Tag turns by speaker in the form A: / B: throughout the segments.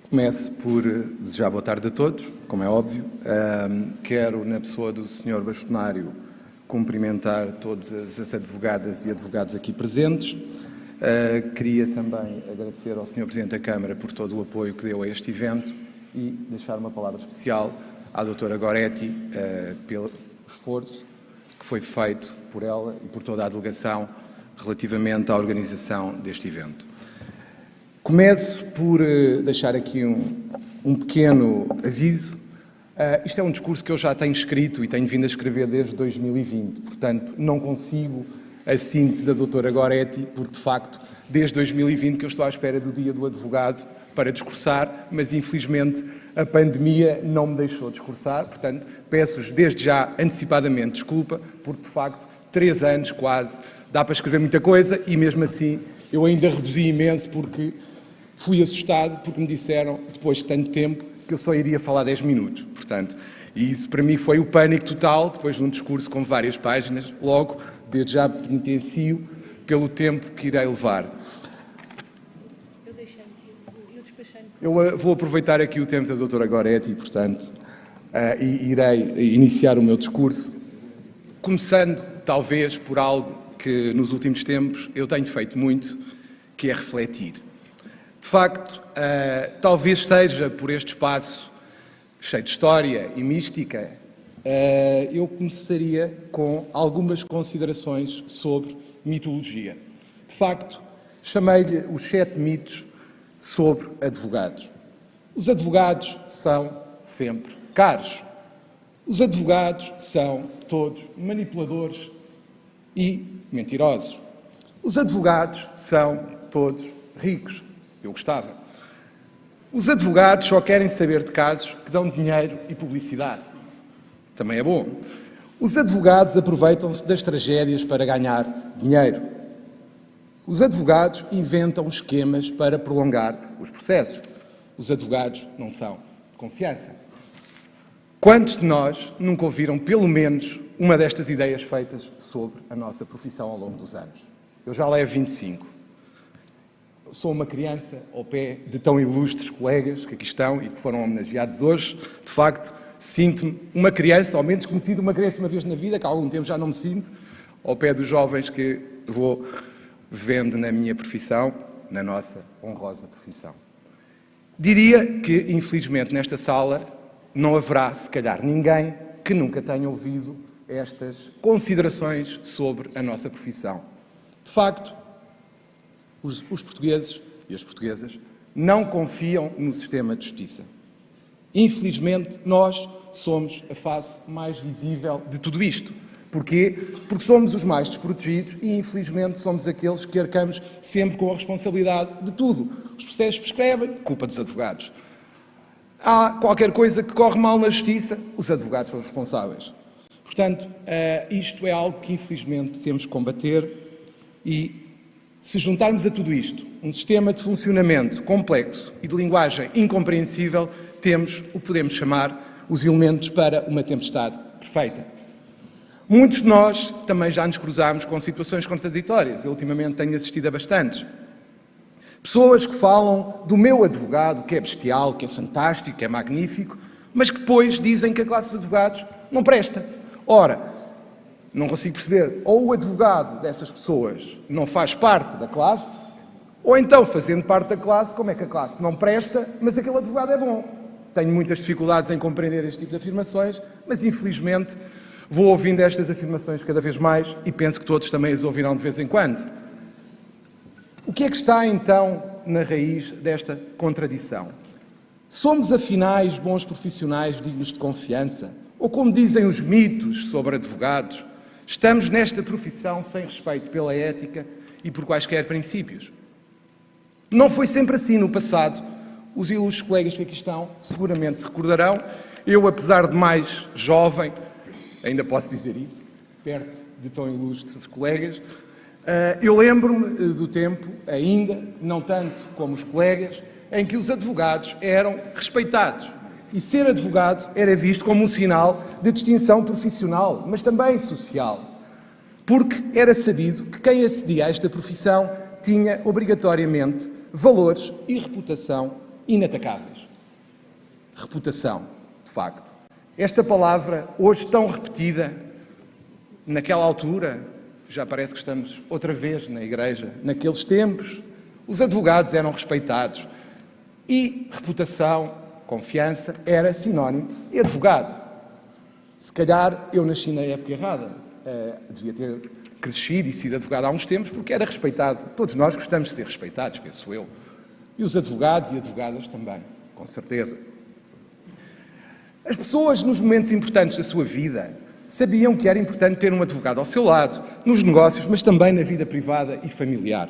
A: Começo por desejar boa tarde a todos, como é óbvio. Quero, na pessoa do Sr. Bastonário, cumprimentar todas as advogadas e advogados aqui presentes. Queria também agradecer ao Sr. Presidente da Câmara por todo o apoio que deu a este evento e deixar uma palavra especial à Doutora Goretti pelo esforço que foi feito por ela e por toda a delegação relativamente à organização deste evento. Começo por deixar aqui um pequeno aviso. Isto é um discurso que eu já tenho escrito e tenho vindo a escrever desde 2020, portanto não consigo a síntese da doutora Goretti, porque de facto desde 2020 que eu estou à espera do dia do advogado para discursar, mas infelizmente a pandemia não me deixou discursar, portanto peço-vos desde já antecipadamente desculpa, porque de facto 3 anos quase dá para escrever muita coisa e mesmo assim eu ainda reduzi imenso porque fui assustado porque me disseram, depois de tanto tempo, que eu só iria falar 10 minutos. Portanto, e isso para mim foi o pânico total, depois de um discurso com várias páginas, logo, desde já penitencio pelo tempo que irei levar. Eu vou aproveitar aqui o tempo da doutora Goretti, portanto, e irei iniciar o meu discurso, começando, talvez, por algo que nos últimos tempos eu tenho feito muito, que é refletir. De facto, talvez seja por este espaço cheio de história e mística, eu começaria com algumas considerações sobre mitologia. De facto, chamei-lhe os 7 mitos sobre advogados. Os advogados são sempre caros. Os advogados são todos manipuladores e mentirosos. Os advogados são todos ricos. Eu gostava. Os advogados só querem saber de casos que dão dinheiro e publicidade. Também é bom. Os advogados aproveitam-se das tragédias para ganhar dinheiro. Os advogados inventam esquemas para prolongar os processos. Os advogados não são de confiança. Quantos de nós nunca ouviram pelo menos uma destas ideias feitas sobre a nossa profissão ao longo dos anos? Eu já levo 25. Sou uma criança ao pé de tão ilustres colegas que aqui estão e que foram homenageados hoje. De facto, sinto-me uma criança, ao menos me sinto uma criança uma vez na vida, que há algum tempo já não me sinto, ao pé dos jovens que vou vendo na minha profissão, na nossa honrosa profissão. Diria que, infelizmente, nesta sala não haverá, se calhar, ninguém que nunca tenha ouvido estas considerações sobre a nossa profissão. De facto, os portugueses e as portuguesas não confiam no sistema de justiça. Infelizmente, nós somos a face mais visível de tudo isto. Porquê? Porque somos os mais desprotegidos e, infelizmente, somos aqueles que arcamos sempre com a responsabilidade de tudo. Os processos prescrevem, culpa dos advogados. Há qualquer coisa que corre mal na justiça, os advogados são os responsáveis. Portanto, isto é algo que, infelizmente, temos que combater e, se juntarmos a tudo isto um sistema de funcionamento complexo e de linguagem incompreensível, temos o que podemos chamar os elementos para uma tempestade perfeita. Muitos de nós também já nos cruzámos com situações contraditórias. Eu ultimamente tenho assistido a bastantes. Pessoas que falam do meu advogado, que é bestial, que é fantástico, que é magnífico, mas que depois dizem que a classe de advogados não presta. Ora, não consigo perceber, ou o advogado dessas pessoas não faz parte da classe, ou então, fazendo parte da classe, como é que a classe não presta, mas aquele advogado é bom. Tenho muitas dificuldades em compreender este tipo de afirmações, mas infelizmente vou ouvindo estas afirmações cada vez mais e penso que todos também as ouvirão de vez em quando. O que é que está então na raiz desta contradição? Somos afinal bons profissionais dignos de confiança? Ou como dizem os mitos sobre advogados, estamos nesta profissão sem respeito pela ética e por quaisquer princípios? Não foi sempre assim no passado. Os ilustres colegas que aqui estão seguramente se recordarão. Eu, apesar de mais jovem, ainda posso dizer isso, perto de tão ilustres colegas, eu lembro-me do tempo, ainda, não tanto como os colegas, em que os advogados eram respeitados. E ser advogado era visto como um sinal de distinção profissional, mas também social. Porque era sabido que quem acedia a esta profissão tinha, obrigatoriamente, valores e reputação inatacáveis. Reputação, de facto. Esta palavra, hoje tão repetida, naquela altura, já parece que estamos outra vez na igreja, naqueles tempos, os advogados eram respeitados e reputação, confiança, era sinónimo de advogado. Se calhar eu nasci na época errada, devia ter crescido e sido advogado há uns tempos porque era respeitado. Todos nós gostamos de ser respeitados, penso eu. E os advogados e advogadas também, com certeza. As pessoas, nos momentos importantes da sua vida, sabiam que era importante ter um advogado ao seu lado, nos negócios, mas também na vida privada e familiar.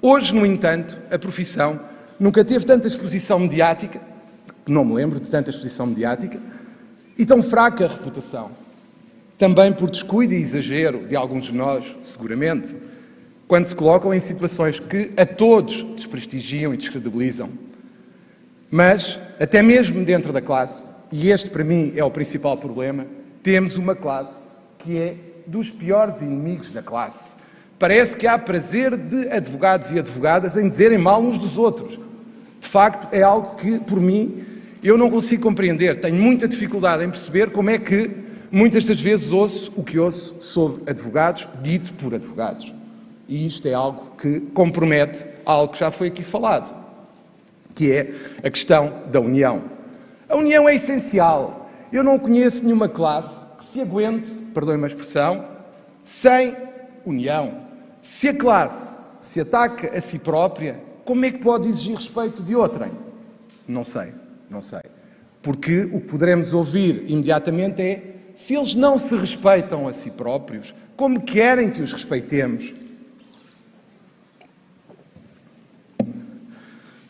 A: Hoje, no entanto, a profissão nunca teve tanta exposição mediática, não me lembro de tanta exposição mediática, e tão fraca reputação. Também por descuido e exagero de alguns de nós, seguramente, quando se colocam em situações que a todos desprestigiam e descredibilizam. Mas, até mesmo dentro da classe, e este para mim é o principal problema, temos uma classe que é dos piores inimigos da classe. Parece que há prazer de advogados e advogadas em dizerem mal uns dos outros. De facto, é algo que, por mim, eu não consigo compreender. Tenho muita dificuldade em perceber como é que muitas das vezes ouço o que ouço sobre advogados, dito por advogados. E isto é algo que compromete algo que já foi aqui falado, que é a questão da união. A união é essencial. Eu não conheço nenhuma classe que se aguente, perdoem-me a expressão, sem união. Se a classe se ataca a si própria, como é que pode exigir respeito de outrem? Não sei. Porque o que poderemos ouvir imediatamente é: se eles não se respeitam a si próprios, como querem que os respeitemos?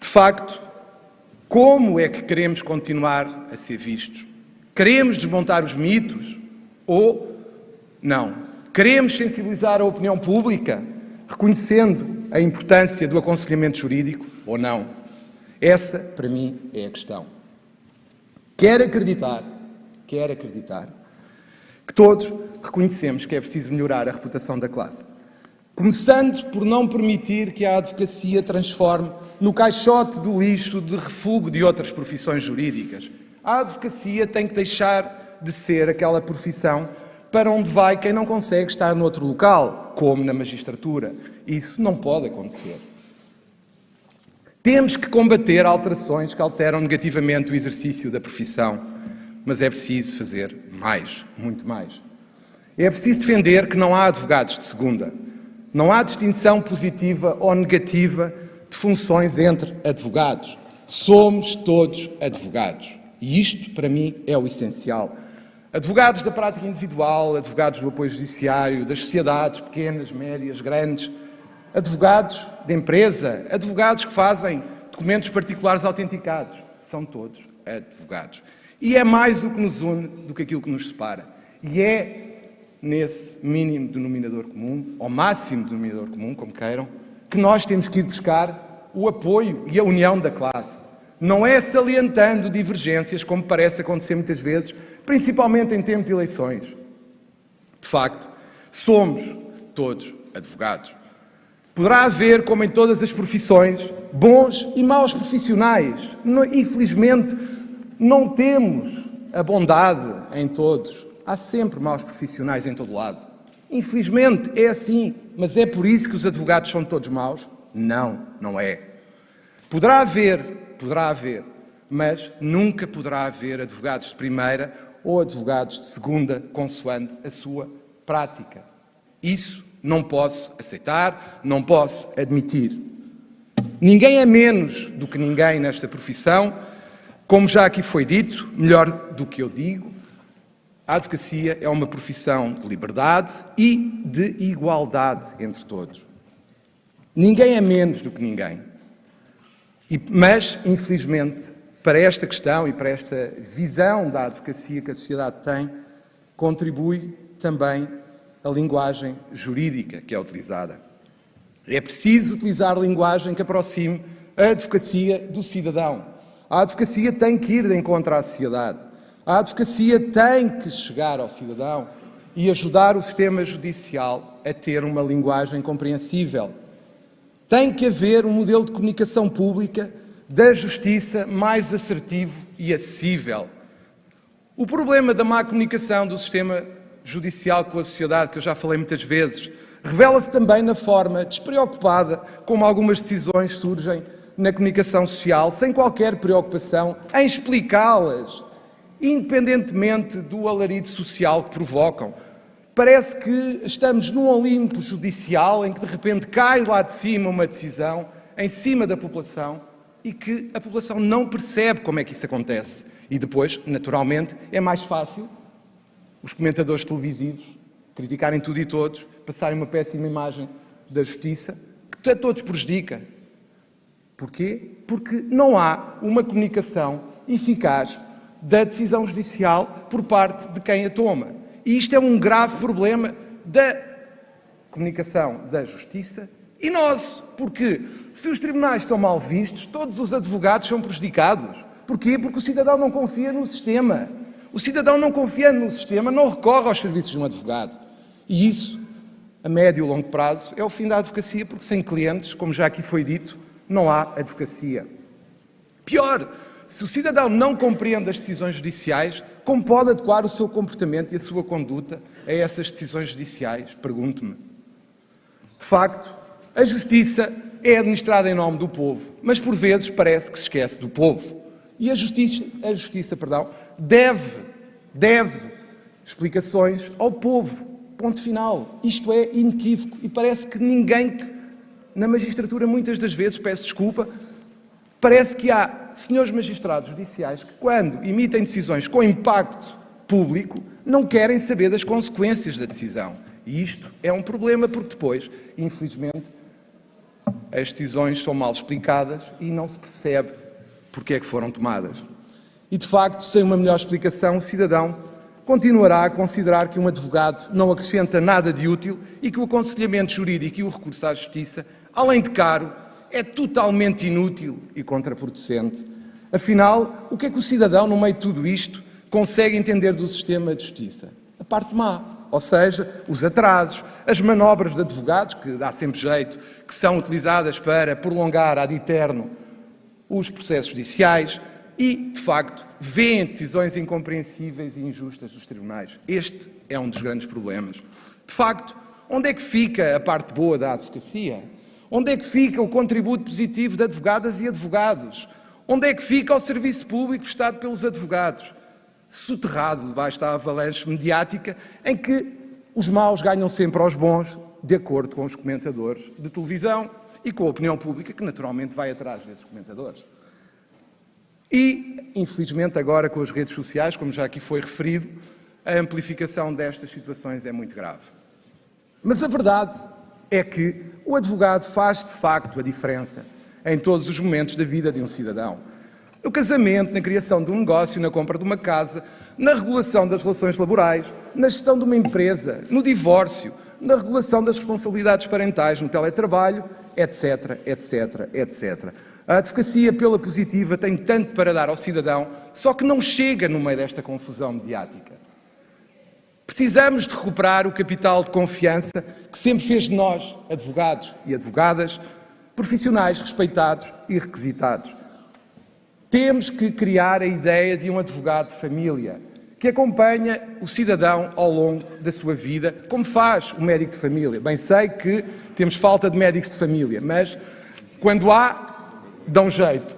A: De facto, como é que queremos continuar a ser vistos? Queremos desmontar os mitos ou não? Queremos sensibilizar a opinião pública, reconhecendo a importância do aconselhamento jurídico ou não? Essa, para mim, é a questão. Quero acreditar que todos reconhecemos que é preciso melhorar a reputação da classe. Começando por não permitir que a advocacia transforme no caixote do lixo de refúgio de outras profissões jurídicas. A advocacia tem que deixar de ser aquela profissão para onde vai quem não consegue estar noutro local, como na magistratura. Isso não pode acontecer. Temos que combater alterações que alteram negativamente o exercício da profissão, mas é preciso fazer mais, muito mais. É preciso defender que não há advogados de segunda. Não há distinção positiva ou negativa de funções entre advogados. Somos todos advogados. E isto, para mim, é o essencial. Advogados da prática individual, advogados do apoio judiciário, das sociedades pequenas, médias, grandes, advogados de empresa, advogados que fazem documentos particulares autenticados. São todos advogados. E é mais o que nos une do que aquilo que nos separa. E é nesse mínimo denominador comum, ou máximo denominador comum, como queiram, que nós temos que ir buscar o apoio e a união da classe. Não é salientando divergências, como parece acontecer muitas vezes, principalmente em tempo de eleições. De facto, somos todos advogados. Poderá haver, como em todas as profissões, bons e maus profissionais. Infelizmente, não temos a bondade em todos. Há sempre maus profissionais em todo lado. Infelizmente, é assim. Mas é por isso que os advogados são todos maus? Não, não é. Poderá haver, mas nunca poderá haver advogados de primeira ou advogados de segunda, consoante a sua prática. Isso não posso aceitar, não posso admitir. Ninguém é menos do que ninguém nesta profissão. Como já aqui foi dito, melhor do que eu digo, a advocacia é uma profissão de liberdade e de igualdade entre todos. Ninguém é menos do que ninguém. Mas, infelizmente, para esta questão e para esta visão da advocacia que a sociedade tem, contribui também a linguagem jurídica que é utilizada. É preciso utilizar linguagem que aproxime a advocacia do cidadão. A advocacia tem que ir de encontro à sociedade. A advocacia tem que chegar ao cidadão e ajudar o sistema judicial a ter uma linguagem compreensível. Tem que haver um modelo de comunicação pública da justiça mais assertivo e acessível. O problema da má comunicação do sistema judicial com a sociedade, que eu já falei muitas vezes, revela-se também na forma despreocupada como algumas decisões surgem na comunicação social, sem qualquer preocupação em explicá-las, independentemente do alarido social que provocam. Parece que estamos num Olimpo judicial em que de repente cai lá de cima uma decisão, em cima da população, e que a população não percebe como é que isso acontece. E depois, naturalmente, é mais fácil os comentadores televisivos criticarem tudo e todos, passarem uma péssima imagem da justiça, que a todos prejudica. Porquê? Porque não há uma comunicação eficaz da decisão judicial por parte de quem a toma. E isto é um grave problema da comunicação da justiça e nosso, porque se os tribunais estão mal vistos, todos os advogados são prejudicados. Porquê? Porque o cidadão não confia no sistema. O cidadão não confia no sistema, não recorre aos serviços de um advogado. E isso, a médio e longo prazo, é o fim da advocacia, porque sem clientes, como já aqui foi dito, não há advocacia. Pior, se o cidadão não compreende as decisões judiciais, como pode adequar o seu comportamento e a sua conduta a essas decisões judiciais? Pergunto-me. De facto, a justiça é administrada em nome do povo, mas por vezes parece que se esquece do povo. E a justiça deve explicações ao povo. Ponto final. Isto é inequívoco e parece que ninguém na magistratura, muitas das vezes, peço desculpa, parece que há senhores magistrados judiciais que, quando emitem decisões com impacto público, não querem saber das consequências da decisão. E isto é um problema porque depois, infelizmente, as decisões são mal explicadas e não se percebe porque é que foram tomadas. E, de facto, sem uma melhor explicação, o cidadão continuará a considerar que um advogado não acrescenta nada de útil e que o aconselhamento jurídico e o recurso à justiça, além de caro, é totalmente inútil e contraproducente. Afinal, o que é que o cidadão, no meio de tudo isto, consegue entender do sistema de justiça? A parte má, ou seja, os atrasos, as manobras de advogados, que dá sempre jeito, que são utilizadas para prolongar ad eterno os processos judiciais e, de facto, vêem decisões incompreensíveis e injustas dos tribunais. Este é um dos grandes problemas. De facto, onde é que fica a parte boa da advocacia? Onde é que fica o contributo positivo de advogadas e advogados? Onde é que fica o serviço público prestado pelos advogados? Soterrado debaixo da avalanche mediática em que os maus ganham sempre aos bons, de acordo com os comentadores de televisão e com a opinião pública, que naturalmente vai atrás desses comentadores. E, infelizmente, agora com as redes sociais, como já aqui foi referido, a amplificação destas situações é muito grave. Mas a verdade é que o advogado faz, de facto, a diferença em todos os momentos da vida de um cidadão. No casamento, na criação de um negócio, na compra de uma casa, na regulação das relações laborais, na gestão de uma empresa, no divórcio, na regulação das responsabilidades parentais, no teletrabalho, etc, etc, etc. A advocacia pela positiva tem tanto para dar ao cidadão, só que não chega no meio desta confusão mediática. Precisamos de recuperar o capital de confiança que sempre fez de nós, advogados e advogadas, profissionais respeitados e requisitados. Temos que criar a ideia de um advogado de família, que acompanha o cidadão ao longo da sua vida, como faz o médico de família. Bem, sei que temos falta de médicos de família, mas quando há, dão jeito.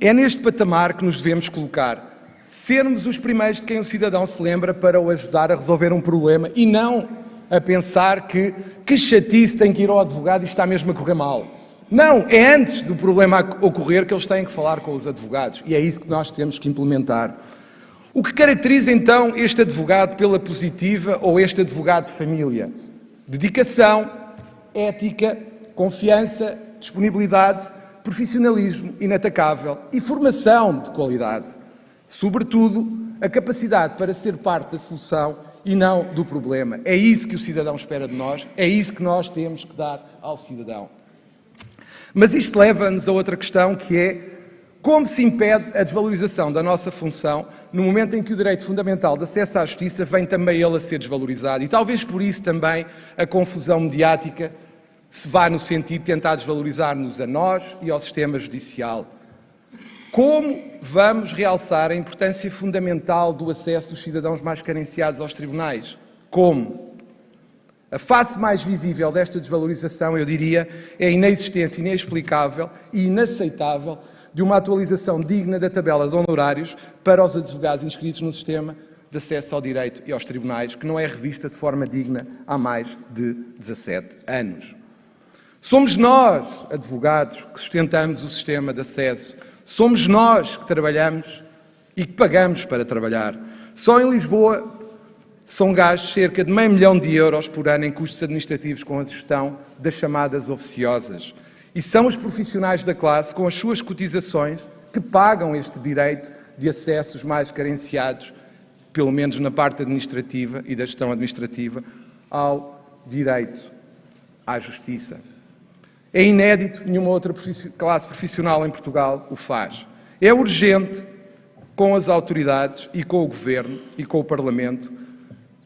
A: É neste patamar que nos devemos colocar. Sermos os primeiros de quem o cidadão se lembra para o ajudar a resolver um problema e não a pensar que chatice, tem que ir ao advogado e está mesmo a correr mal. Não, é antes do problema ocorrer que eles têm que falar com os advogados e é isso que nós temos que implementar. O que caracteriza então este advogado pela positiva ou este advogado de família? Dedicação, ética, confiança, disponibilidade, profissionalismo inatacável e formação de qualidade. Sobretudo, a capacidade para ser parte da solução e não do problema. É isso que o cidadão espera de nós, é isso que nós temos que dar ao cidadão. Mas isto leva-nos a outra questão, que é como se impede a desvalorização da nossa função no momento em que o direito fundamental de acesso à justiça vem também ele a ser desvalorizado. E talvez por isso também a confusão mediática se vá no sentido de tentar desvalorizar-nos a nós e ao sistema judicial. Como vamos realçar a importância fundamental do acesso dos cidadãos mais carenciados aos tribunais? Como? A face mais visível desta desvalorização, eu diria, é a inexistência inexplicável e inaceitável de uma atualização digna da tabela de honorários para os advogados inscritos no sistema de acesso ao direito e aos tribunais, que não é revista de forma digna há mais de 17 anos. Somos nós, advogados, que sustentamos o sistema de acesso. Somos nós que trabalhamos e que pagamos para trabalhar. Só em Lisboa são gastos cerca de €500 mil por ano em custos administrativos com a gestão das chamadas oficiosas. E são os profissionais da classe, com as suas cotizações, que pagam este direito de acesso dos mais carenciados, pelo menos na parte administrativa e da gestão administrativa, ao direito à justiça. É inédito, nenhuma outra classe profissional em Portugal o faz. É urgente, com as autoridades e com o Governo e com o Parlamento,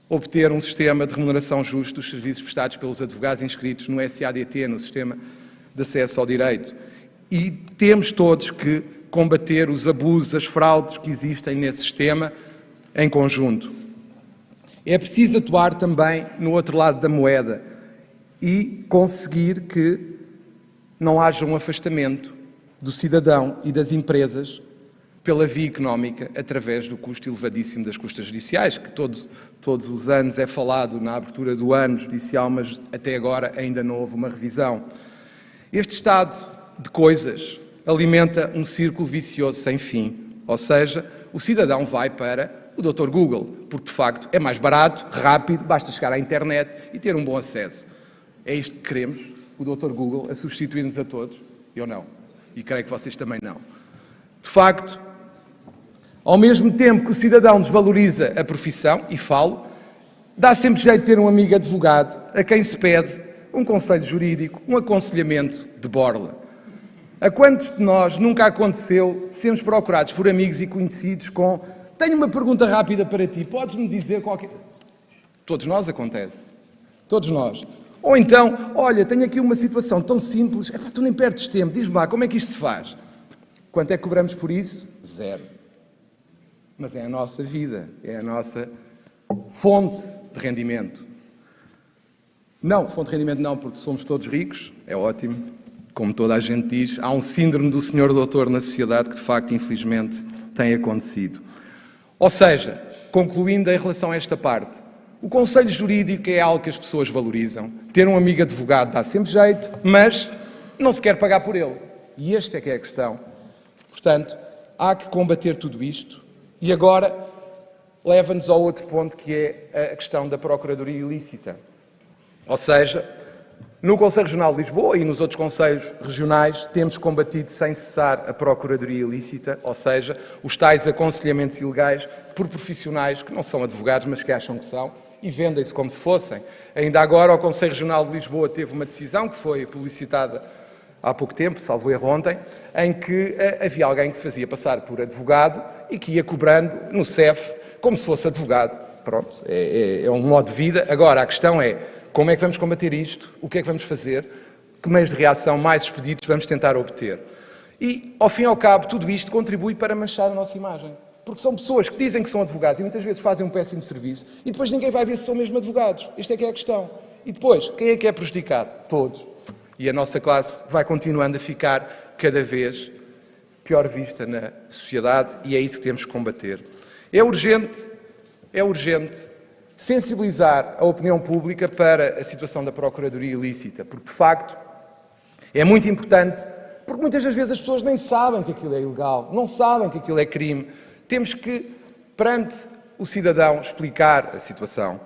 A: obter um sistema de remuneração justo dos serviços prestados pelos advogados inscritos no SADT, no Sistema de Acesso ao Direito. E temos todos que combater os abusos, as fraudes que existem nesse sistema em conjunto. É preciso atuar também no outro lado da moeda e conseguir que não haja um afastamento do cidadão e das empresas pela via económica, através do custo elevadíssimo das custas judiciais, que todos os anos é falado na abertura do ano judicial, mas até agora ainda não houve uma revisão. Este estado de coisas alimenta um círculo vicioso sem fim, ou seja, o cidadão vai para o Dr. Google, porque de facto é mais barato, rápido, basta chegar à internet e ter um bom acesso. É isto que queremos? O Dr. Google a substituir-nos a todos? Eu não. E creio que vocês também não. De facto, ao mesmo tempo que o cidadão desvaloriza a profissão, e falo, dá sempre jeito de ter um amigo advogado a quem se pede um conselho jurídico, um aconselhamento de borla. A quantos de nós nunca aconteceu sermos procurados por amigos e conhecidos com "tenho uma pergunta rápida para ti, podes-me dizer qualquer..." Todos nós acontece. Todos nós. Ou então, olha, tenho aqui uma situação tão simples, tu nem perdes tempo, diz-me lá, como é que isto se faz? Quanto é que cobramos por isso? 0. Mas é a nossa vida, é a nossa fonte de rendimento. Não, fonte de rendimento não, porque somos todos ricos, é ótimo, como toda a gente diz, há um síndrome do senhor doutor na sociedade que de facto, infelizmente, tem acontecido. Ou seja, concluindo em relação a esta parte, o conselho jurídico é algo que as pessoas valorizam. Ter um amigo advogado dá sempre jeito, mas não se quer pagar por ele. E esta é que é a questão. Portanto, há que combater tudo isto. E agora leva-nos ao outro ponto, que é a questão da procuradoria ilícita. Ou seja, no Conselho Regional de Lisboa e nos outros conselhos regionais temos combatido sem cessar a procuradoria ilícita, ou seja, os tais aconselhamentos ilegais por profissionais que não são advogados, mas que acham que são, e vendem-se como se fossem. Ainda agora o Conselho Regional de Lisboa teve uma decisão que foi publicitada há pouco tempo, salvo erro ontem, em que havia alguém que se fazia passar por advogado e que ia cobrando no CEF como se fosse advogado. Pronto, é um modo de vida. Agora, a questão é, como é que vamos combater isto? O que é que vamos fazer? Que meios de reação mais expeditos vamos tentar obter? E, ao fim e ao cabo, tudo isto contribui para manchar a nossa imagem. Porque são pessoas que dizem que são advogados e muitas vezes fazem um péssimo serviço e depois ninguém vai ver se são mesmo advogados. Esta é que é a questão. E depois, quem é que é prejudicado? Todos. E a nossa classe vai continuando a ficar cada vez pior vista na sociedade e é isso que temos que combater. É urgente sensibilizar a opinião pública para a situação da procuradoria ilícita, porque de facto é muito importante, porque muitas das vezes as pessoas nem sabem que aquilo é ilegal, não sabem que aquilo é crime. Temos que, perante o cidadão, explicar a situação.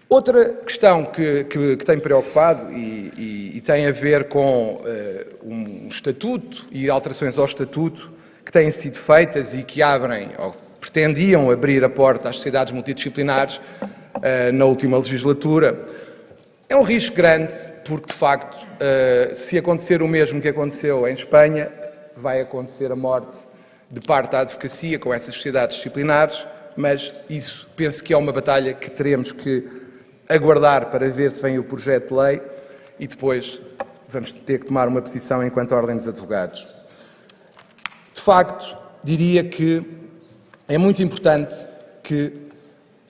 A: Outra questão que tem preocupado e tem a ver com um estatuto e alterações ao estatuto que têm sido feitas e que abrem, ou pretendiam abrir a porta às sociedades multidisciplinares na última legislatura. É um risco grande porque, de facto, se acontecer o mesmo que aconteceu em Espanha, vai acontecer a morte de parte da advocacia com essas sociedades disciplinares, mas isso penso que é uma batalha que teremos que aguardar para ver se vem o projeto de lei e depois vamos ter que tomar uma posição enquanto Ordem dos Advogados. De facto, diria que é muito importante que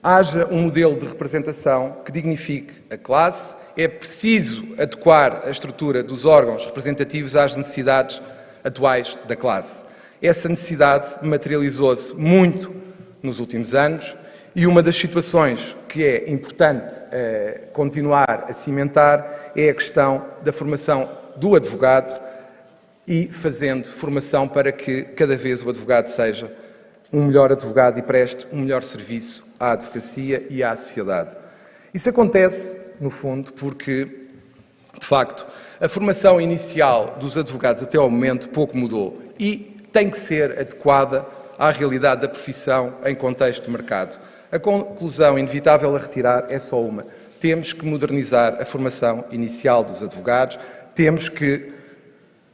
A: haja um modelo de representação que dignifique a classe. É preciso adequar a estrutura dos órgãos representativos às necessidades atuais da classe. Essa necessidade materializou-se muito nos últimos anos e uma das situações que é importante continuar a cimentar é a questão da formação do advogado e fazendo formação para que cada vez o advogado seja um melhor advogado e preste um melhor serviço à advocacia e à sociedade. Isso acontece, no fundo, porque, de facto, a formação inicial dos advogados até ao momento pouco mudou e tem que ser adequada à realidade da profissão em contexto de mercado. A conclusão inevitável a retirar é só uma. Temos que modernizar a formação inicial dos advogados, temos que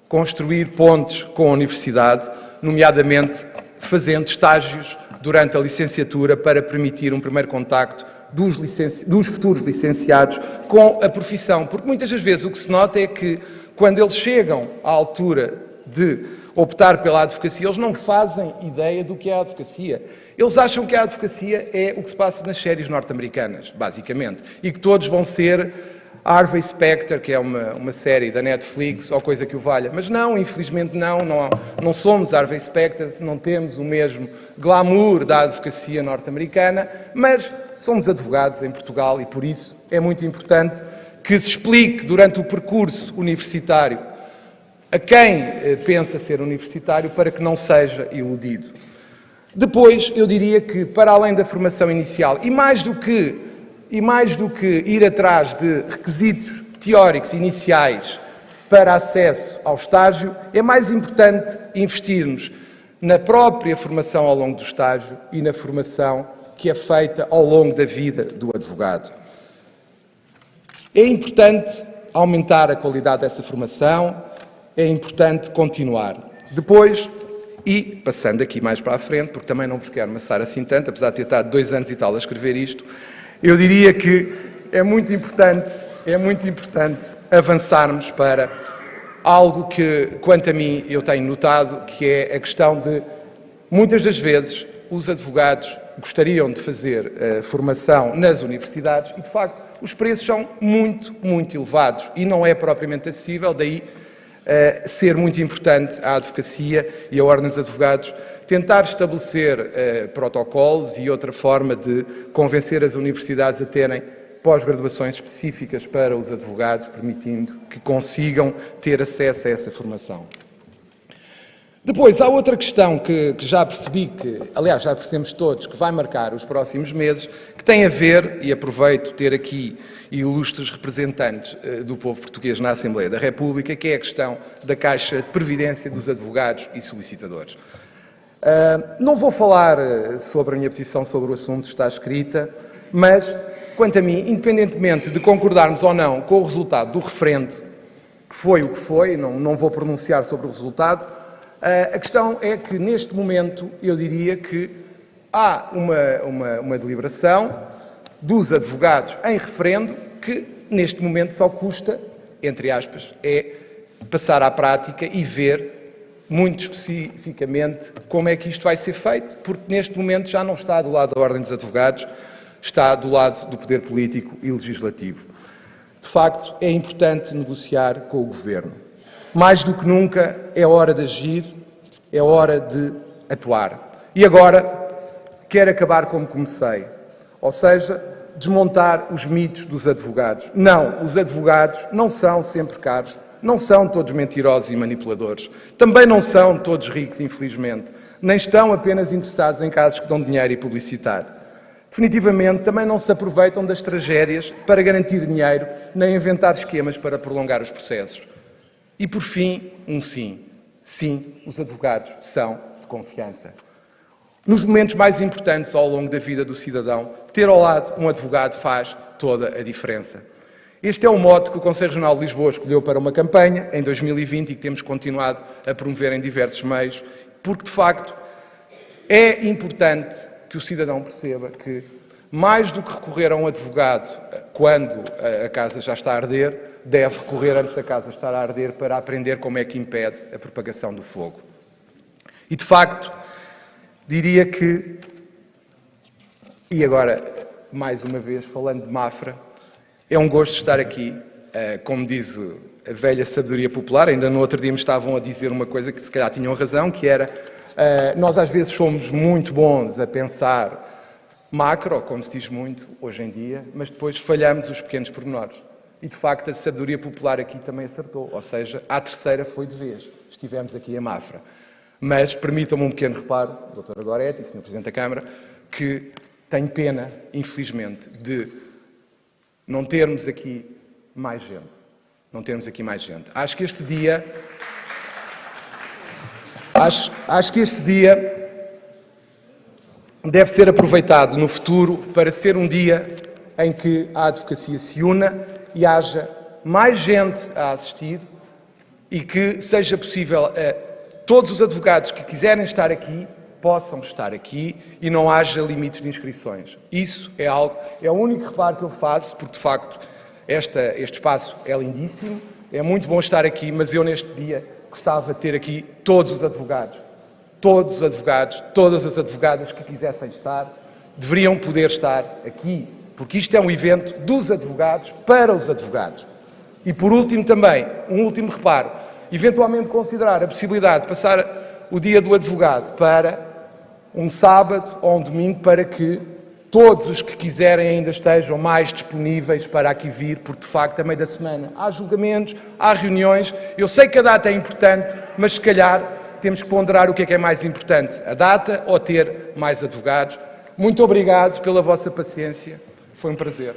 A: construir pontes com a universidade, nomeadamente fazendo estágios durante a licenciatura para permitir um primeiro contacto dos futuros licenciados com a profissão. Porque muitas das vezes o que se nota é que quando eles chegam à altura de optar pela advocacia, eles não fazem ideia do que é a advocacia. Eles acham que a advocacia é o que se passa nas séries norte-americanas, basicamente, e que todos vão ser Harvey Specter, que é uma série da Netflix, ou coisa que o valha. Mas não, infelizmente não somos Harvey Specter, não temos o mesmo glamour da advocacia norte-americana, mas somos advogados em Portugal e por isso é muito importante que se explique durante o percurso universitário a quem pensa ser universitário para que não seja iludido. Depois, eu diria que, para além da formação inicial, e mais do que ir atrás de requisitos teóricos iniciais para acesso ao estágio, é mais importante investirmos na própria formação ao longo do estágio e na formação que é feita ao longo da vida do advogado. É importante aumentar a qualidade dessa formação, é importante continuar. Depois, e passando aqui mais para a frente, porque também não vos quero amassar assim tanto, apesar de ter estado 2 anos e tal a escrever isto, eu diria que é muito importante avançarmos para algo que, quanto a mim, eu tenho notado, que é a questão de, muitas das vezes, os advogados gostariam de fazer formação nas universidades e, de facto, os preços são muito, muito elevados e não é propriamente acessível, daí ser muito importante a advocacia e a Ordem dos Advogados tentar estabelecer protocolos e outra forma de convencer as universidades a terem pós-graduações específicas para os advogados, permitindo que consigam ter acesso a essa formação. Depois, há outra questão que já percebi que, aliás, já percebemos todos, que vai marcar os próximos meses, que tem a ver, e aproveito ter aqui ilustres representantes do povo português na Assembleia da República, que é a questão da Caixa de Previdência dos advogados e solicitadores. Não vou falar sobre a minha posição sobre o assunto, está escrita, mas, quanto a mim, independentemente de concordarmos ou não com o resultado do referendo, que foi o que foi, não vou pronunciar sobre o resultado, a questão é que, neste momento, eu diria que há uma deliberação dos advogados em referendo que, neste momento, só custa, entre aspas, é passar à prática e ver muito especificamente como é que isto vai ser feito, porque neste momento já não está do lado da Ordem dos Advogados, está do lado do poder político e legislativo. De facto, é importante negociar com o Governo. Mais do que nunca, é hora de agir, é hora de atuar. E agora, quero acabar como comecei, ou seja, desmontar os mitos dos advogados. Não, os advogados não são sempre caros, não são todos mentirosos e manipuladores. Também não são todos ricos, infelizmente. Nem estão apenas interessados em casos que dão dinheiro e publicidade. Definitivamente, também não se aproveitam das tragédias para garantir dinheiro, nem inventar esquemas para prolongar os processos. E, por fim, um sim. Sim, os advogados são de confiança. Nos momentos mais importantes ao longo da vida do cidadão, ter ao lado um advogado faz toda a diferença. Este é o mote que o Conselho Regional de Lisboa escolheu para uma campanha em 2020 e que temos continuado a promover em diversos meios, porque, de facto, é importante que o cidadão perceba que mais do que recorrer a um advogado quando a casa já está a arder, deve recorrer antes da casa estar a arder para aprender como é que impede a propagação do fogo. E, de facto, diria que, e agora, mais uma vez, falando de Mafra, é um gosto estar aqui, como diz a velha sabedoria popular. Ainda no outro dia me estavam a dizer uma coisa que se calhar tinham razão, que era, nós às vezes somos muito bons a pensar macro, como se diz muito hoje em dia, mas depois falhamos os pequenos pormenores. E, de facto, a sabedoria popular aqui também acertou, ou seja, à terceira foi de vez. Estivemos aqui em Mafra. Mas permitam-me um pequeno reparo, Dra. Gorete e Sr. Presidente da Câmara, que tenho pena, infelizmente, de não termos aqui mais gente. Não termos aqui mais gente. Acho que este dia deve ser aproveitado no futuro para ser um dia em que a advocacia se una e haja mais gente a assistir e que seja possível todos os advogados que quiserem estar aqui possam estar aqui e não haja limites de inscrições. Isso é o único reparo que eu faço, porque de facto este espaço é lindíssimo, é muito bom estar aqui, mas eu neste dia gostava de ter aqui todos os advogados, todas as advogadas que quisessem estar, deveriam poder estar aqui, porque isto é um evento dos advogados para os advogados. E por último também, um último reparo, eventualmente considerar a possibilidade de passar o dia do advogado para um sábado ou um domingo, para que todos os que quiserem ainda estejam mais disponíveis para aqui vir, porque de facto a meio da semana há julgamentos, há reuniões. Eu sei que a data é importante, mas se calhar temos que ponderar o que é mais importante, a data ou ter mais advogados. Muito obrigado pela vossa paciência, foi um prazer.